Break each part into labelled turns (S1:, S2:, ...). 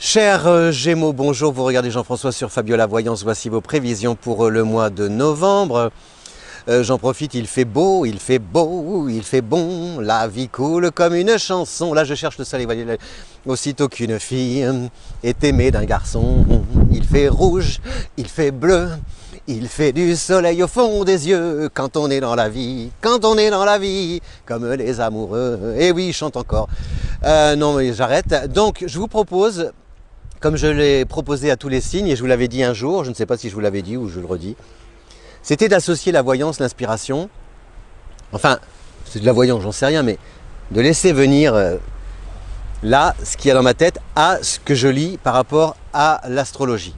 S1: Chers Gémeaux, bonjour, vous regardez Jean-François sur Fabiola Voyance, voici vos prévisions pour le mois de novembre. J'en profite, il fait beau, il fait beau, il fait bon, la vie coule comme une chanson. Là je cherche le soleil, voyez, aussitôt qu'une fille est aimée d'un garçon, il fait rouge, il fait bleu, il fait du soleil au fond des yeux, quand on est dans la vie, quand on est dans la vie, comme les amoureux. Et oui, je chante encore. Non mais j'arrête. Donc je vous propose, comme je l'ai proposé à tous les signes, et je vous l'avais dit un jour, je ne sais pas si je vous l'avais dit ou je le redis, c'était d'associer la voyance, l'inspiration, enfin, c'est de la voyance, j'en sais rien, mais de laisser venir là, ce qu'il y a dans ma tête, à ce que je lis par rapport à l'astrologie.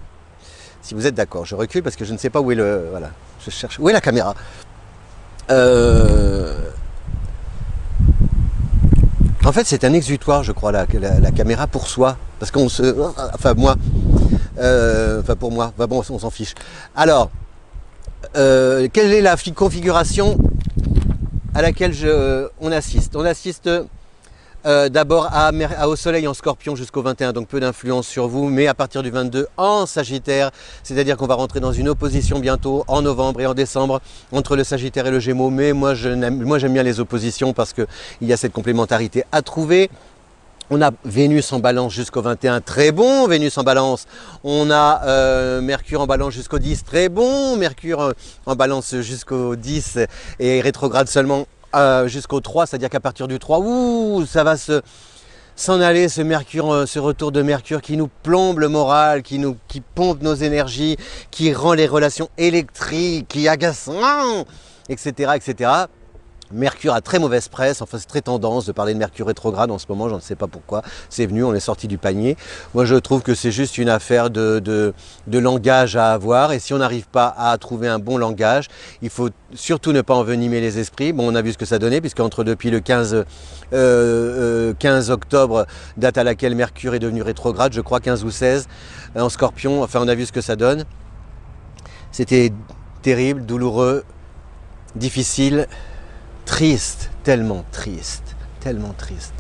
S1: Si vous êtes d'accord, je recule parce que je ne sais pas où est le... Voilà, je cherche... Où est la caméra? En fait, c'est un exutoire, je crois, la caméra pour soi. Parce qu'on se... Enfin, moi... Enfin, pour moi. Enfin, bon, on s'en fiche. Alors, quelle est la configuration à laquelle on assiste? On assiste d'abord au soleil en scorpion jusqu'au 21, donc peu d'influence sur vous, mais à partir du 22 en sagittaire, c'est-à-dire qu'on va rentrer dans une opposition bientôt en novembre et en décembre entre le sagittaire et le gémeaux, mais moi j'aime bien les oppositions parce qu'il y a cette complémentarité à trouver. On a Vénus en balance jusqu'au 21, très bon, Vénus en balance. On a Mercure en balance jusqu'au 10, très bon, Mercure en balance jusqu'au 10 et rétrograde seulement jusqu'au 3, c'est-à-dire qu'à partir du 3, ça va s'en aller, ce Mercure, ce retour de Mercure qui nous plombe le moral, qui pompe nos énergies, qui rend les relations électriques, qui agace, etc., etc. Mercure a très mauvaise presse, enfin c'est très tendance de parler de Mercure rétrograde en ce moment, je ne sais pas pourquoi, c'est venu, on est sorti du panier. Moi je trouve que c'est juste une affaire de langage à avoir, et si on n'arrive pas à trouver un bon langage, il faut surtout ne pas envenimer les esprits. Bon, on a vu ce que ça donnait, puisque depuis le 15 octobre, date à laquelle Mercure est devenu rétrograde, je crois 15 ou 16, en Scorpion, enfin on a vu ce que ça donne. C'était terrible, douloureux, difficile, triste, tellement triste, tellement triste.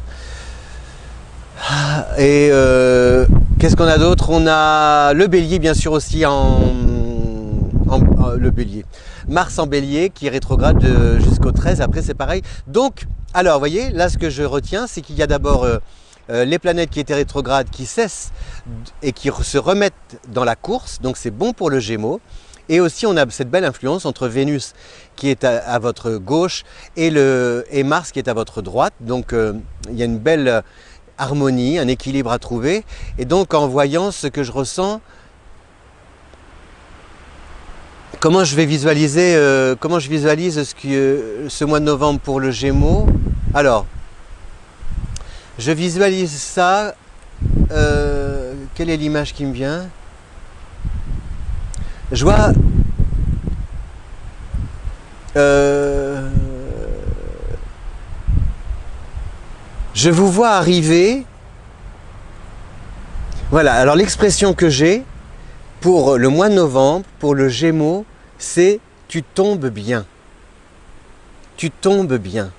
S1: Et qu'est-ce qu'on a d'autre? On a le bélier bien sûr aussi le bélier. Mars en bélier qui est rétrograde jusqu'au 13, après c'est pareil. Donc, alors vous voyez, là ce que je retiens, c'est qu'il y a d'abord les planètes qui étaient rétrogrades qui cessent et qui se remettent dans la course, donc c'est bon pour le Gémeaux. Et aussi, on a cette belle influence entre Vénus qui est à votre gauche et Mars qui est à votre droite. Donc, il y a une belle harmonie, un équilibre à trouver. Et donc, en voyant ce que je ressens, comment je visualise ce mois de novembre pour le Gémeaux? Alors, je visualise ça. Quelle est l'image qui me vient? Je vois je vous vois arriver. Voilà, alors l'expression que j'ai pour le mois de novembre, pour le Gémeaux, c'est « tu tombes bien ». Tu tombes bien.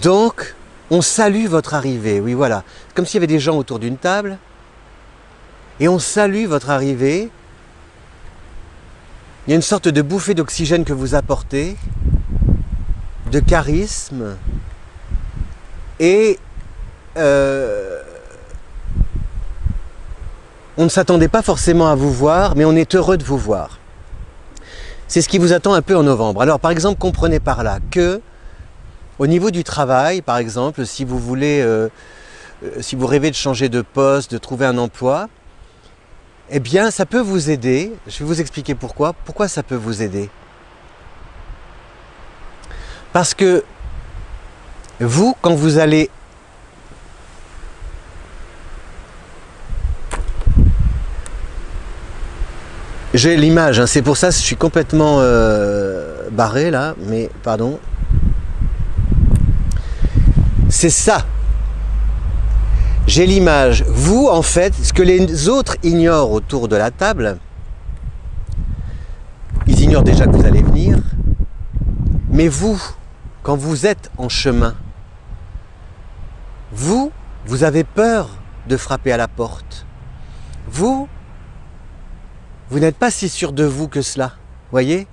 S1: Donc, on salue votre arrivée. Oui, voilà. Comme s'il y avait des gens autour d'une table. Et on salue votre arrivée. Il y a une sorte de bouffée d'oxygène que vous apportez, de charisme, et on ne s'attendait pas forcément à vous voir, mais on est heureux de vous voir. C'est ce qui vous attend un peu en novembre. Alors par exemple, comprenez par là que, au niveau du travail, par exemple, si vous voulez, si vous rêvez de changer de poste, de trouver un emploi, eh bien, ça peut vous aider. Je vais vous expliquer pourquoi. Pourquoi ça peut vous aider? Parce que vous, quand vous allez... J'ai l'image, hein, c'est pour ça que je suis complètement barré là, mais pardon. C'est ça. J'ai l'image. Vous, en fait, ce que les autres ignorent autour de la table, ils ignorent déjà que vous allez venir, mais vous, quand vous êtes en chemin, vous avez peur de frapper à la porte. Vous n'êtes pas si sûr de vous que cela, voyez?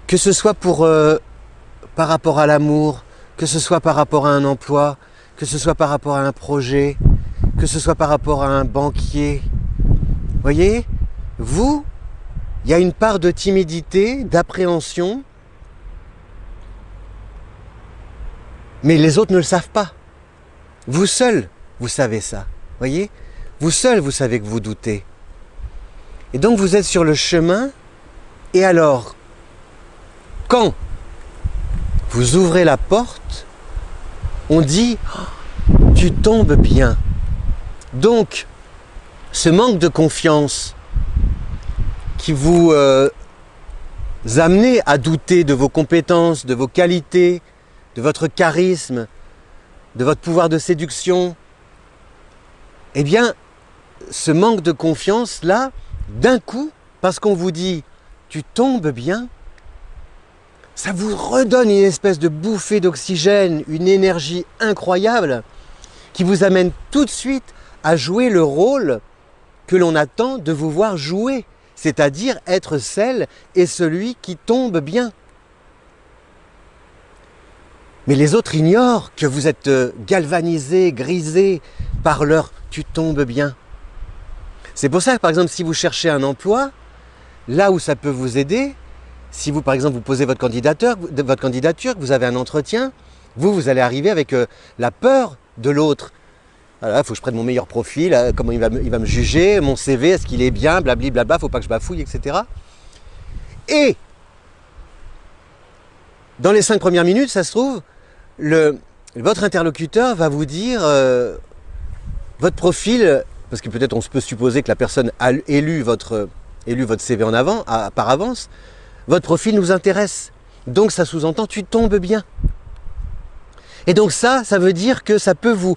S1: Que ce soit par rapport à l'amour, que ce soit par rapport à un emploi, que ce soit par rapport à un projet, que ce soit par rapport à un banquier. Voyez, vous, il y a une part de timidité, d'appréhension, mais les autres ne le savent pas. Vous seul, vous savez ça. Voyez, vous seul, vous savez que vous doutez. Et donc vous êtes sur le chemin, et alors, quand vous ouvrez la porte, on dit oh, « tu tombes bien ». Donc, ce manque de confiance qui vous amenez à douter de vos compétences, de vos qualités, de votre charisme, de votre pouvoir de séduction, eh bien, ce manque de confiance-là, d'un coup, parce qu'on vous dit « tu tombes bien », ça vous redonne une espèce de bouffée d'oxygène, une énergie incroyable qui vous amène tout de suite à jouer le rôle que l'on attend de vous voir jouer, c'est-à-dire être celle et celui qui tombe bien. Mais les autres ignorent que vous êtes galvanisé, grisé par leur « tu tombes bien ». C'est pour ça que, par exemple, si vous cherchez un emploi, là où ça peut vous aider, si vous, par exemple, vous posez votre candidature, que vous avez un entretien, vous allez arriver avec la peur de l'autre. Voilà, il faut que je prenne mon meilleur profil, comment il va me juger, mon CV, est-ce qu'il est bien, blablabla, il ne faut pas que je bafouille, etc. Et dans les 5 premières minutes, ça se trouve, votre interlocuteur va vous dire votre profil, parce que peut-être on peut supposer que la personne a lu votre CV par avance, votre profil nous intéresse. Donc ça sous-entend tu tombes bien. Et donc ça veut dire que ça peut vous...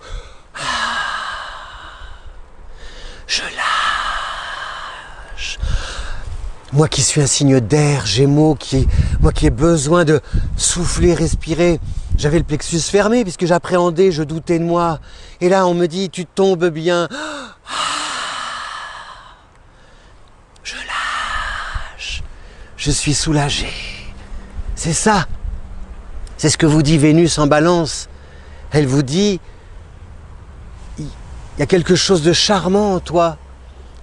S1: Je lâche. Moi qui suis un signe d'air, Gémeaux, moi qui ai besoin de souffler, respirer. J'avais le plexus fermé puisque j'appréhendais, je doutais de moi. Et là on me dit tu tombes bien. Je lâche. Je suis soulagé. C'est ça. C'est ce que vous dit Vénus en Balance. Elle vous dit, il y a quelque chose de charmant en toi.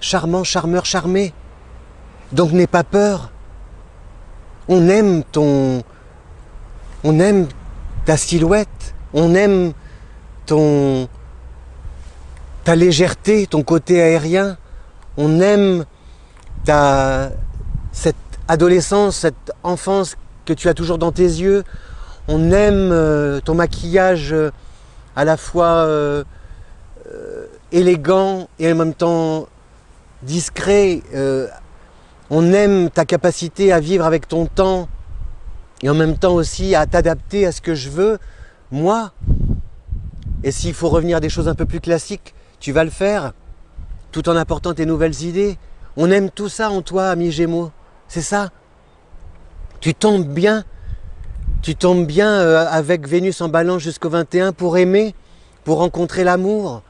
S1: Charmant, charmeur, charmé. Donc n'aie pas peur. On aime ta silhouette. On aime ta légèreté, ton côté aérien. On aime cette adolescence, cette enfance que tu as toujours dans tes yeux. On aime ton maquillage à la fois élégant et en même temps discret. On aime ta capacité à vivre avec ton temps et en même temps aussi à t'adapter à ce que je veux, moi. Et s'il faut revenir à des choses un peu plus classiques, tu vas le faire, tout en apportant tes nouvelles idées. On aime tout ça en toi, ami Gémeaux. C'est ça. Tu tombes bien. Tu tombes bien avec Vénus en Balance jusqu'au 21 pour aimer, pour rencontrer l'amour.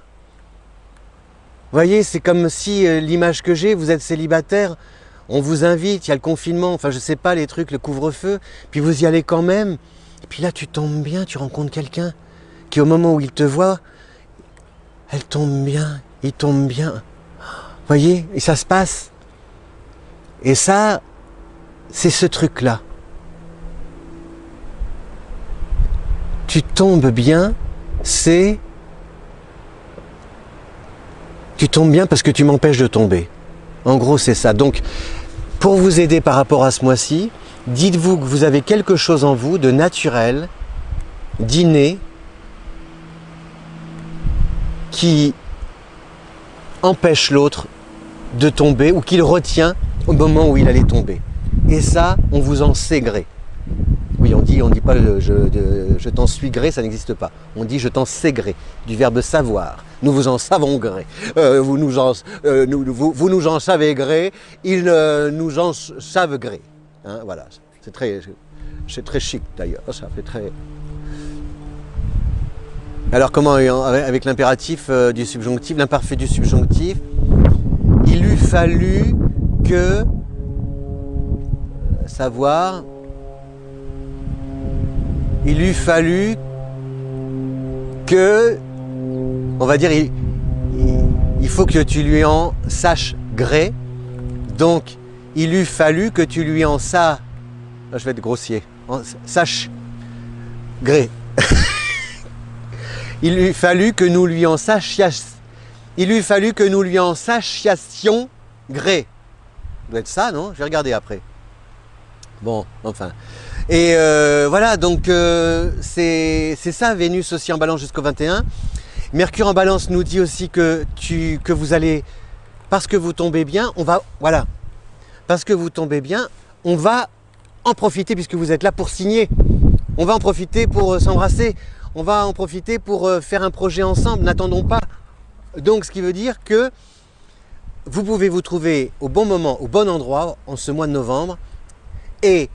S1: Vous voyez, c'est comme si l'image que j'ai, vous êtes célibataire, on vous invite, il y a le confinement, enfin je sais pas, les trucs, le couvre-feu, puis vous y allez quand même. Et puis là, tu tombes bien, tu rencontres quelqu'un qui, au moment où il te voit, elle tombe bien, il tombe bien. Vous voyez, et ça se passe. Et ça, c'est ce truc-là. Tu tombes bien, c'est... Tu tombes bien parce que tu m'empêches de tomber. En gros, c'est ça. Donc, pour vous aider par rapport à ce mois-ci, dites-vous que vous avez quelque chose en vous de naturel, d'inné, qui empêche l'autre de tomber ou qui le retient au moment où il allait tomber. Et ça, on vous en sait gré. Oui, on dit pas je t'en suis gré, ça n'existe pas. On dit je t'en sais gré, du verbe savoir. Nous vous en savons gré. Vous nous en savez gré, ils nous en savent gré. Hein, voilà, c'est très chic d'ailleurs. Ça fait très. Alors comment, avec l'impératif du subjonctif, l'imparfait du subjonctif, il eût fallu que, savoir, il eût fallu que, on va dire, il faut que tu lui en saches gré, donc il eût fallu que tu lui en saches, je vais être grossier, sache gré. Il eût fallu que nous lui en sachiassions gré. Ça doit être ça, non? Je vais regarder après. Bon, enfin. Et voilà, donc c'est ça, Vénus aussi en balance jusqu'au 21. Mercure en balance nous dit aussi que vous allez, parce que vous tombez bien, parce que vous tombez bien, on va en profiter puisque vous êtes là pour signer. On va en profiter pour s'embrasser. On va en profiter pour faire un projet ensemble, n'attendons pas. Donc ce qui veut dire que vous pouvez vous trouver au bon moment, au bon endroit en ce mois de novembre. Et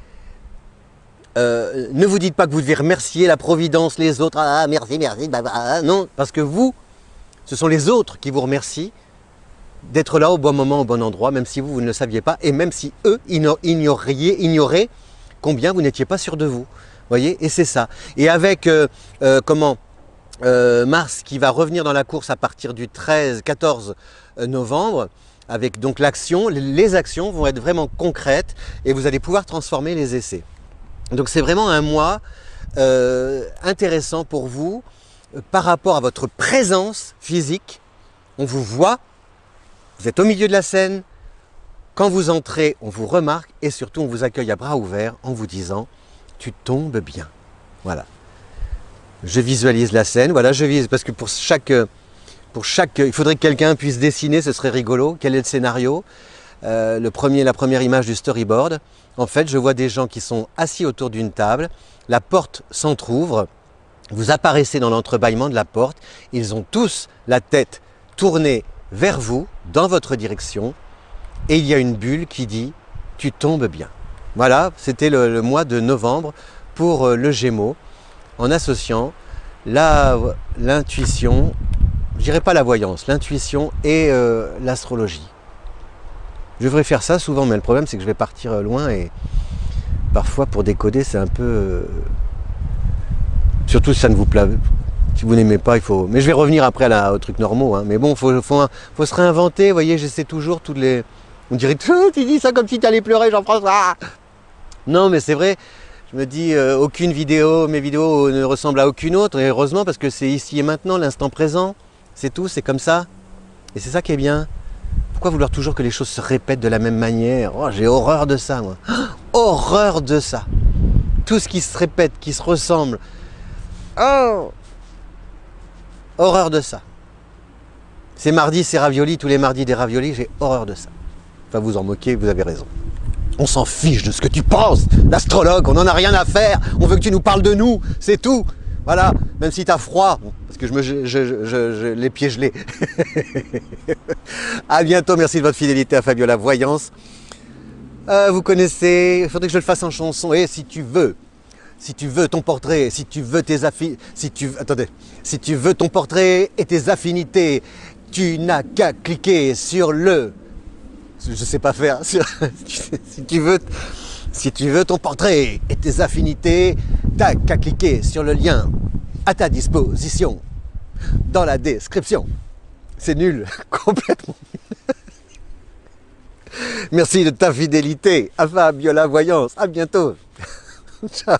S1: ne vous dites pas que vous devez remercier la Providence, les autres, ah merci, merci, non, parce que vous, ce sont les autres qui vous remercient d'être là au bon moment, au bon endroit, même si vous ne le saviez pas, et même si eux ignoraient combien vous n'étiez pas sûr de vous. Voyez, et c'est ça. Et avec Mars qui va revenir dans la course à partir du 14 novembre, avec donc l'action, les actions vont être vraiment concrètes et vous allez pouvoir transformer les essais. Donc c'est vraiment un mois intéressant pour vous par rapport à votre présence physique. On vous voit, vous êtes au milieu de la scène, quand vous entrez, on vous remarque et surtout on vous accueille à bras ouverts en vous disant tu tombes bien. Voilà. Je visualise la scène. Voilà, je vise parce que pour chaque, il faudrait que quelqu'un puisse dessiner, ce serait rigolo. Quel est le scénario? La première image du storyboard. En fait, je vois des gens qui sont assis autour d'une table. La porte s'entrouvre. Vous apparaissez dans l'entrebâillement de la porte. Ils ont tous la tête tournée vers vous, dans votre direction. Et il y a une bulle qui dit « Tu tombes bien ». Voilà, c'était le mois de novembre pour le Gémeaux, en associant l'intuition, je dirais pas la voyance, l'intuition et l'astrologie. Je devrais faire ça souvent, mais le problème c'est que je vais partir loin et parfois pour décoder c'est un peu... Surtout si ça ne vous plaît, si vous n'aimez pas, il faut... Mais je vais revenir après aux trucs normaux, hein. Mais bon, faut se réinventer, vous voyez, j'essaie toujours toutes les... On dirait, tu dis ça comme si tu allais pleurer, Jean-François. Non, mais c'est vrai, je me dis, aucune vidéo, mes vidéos ne ressemblent à aucune autre, et heureusement, parce que c'est ici et maintenant, l'instant présent, c'est tout, c'est comme ça. Et c'est ça qui est bien. Pourquoi vouloir toujours que les choses se répètent de la même manière? Oh, j'ai horreur de ça, moi. Horreur de ça. Tout ce qui se répète, qui se ressemble. Oh! Horreur de ça. C'est mardi, c'est ravioli, tous les mardis des raviolis, j'ai horreur de ça. Enfin, vous en moquez, vous avez raison. On s'en fiche de ce que tu penses, l'astrologue, on n'en a rien à faire, on veut que tu nous parles de nous, c'est tout. Voilà, même si tu as froid, parce que je les pieds gelés. À bientôt, merci de votre fidélité à Fabiola Voyance. Vous connaissez, il faudrait que je le fasse en chanson, et si tu veux ton portrait, si tu veux si tu veux ton portrait et tes affinités, tu n'as qu'à cliquer sur le... Je sais pas faire. Si tu veux ton portrait et tes affinités, t'as qu'à cliquer sur le lien à ta disposition dans la description. C'est nul, complètement. Merci de ta fidélité à Fabiola Voyance. À bientôt. Ciao.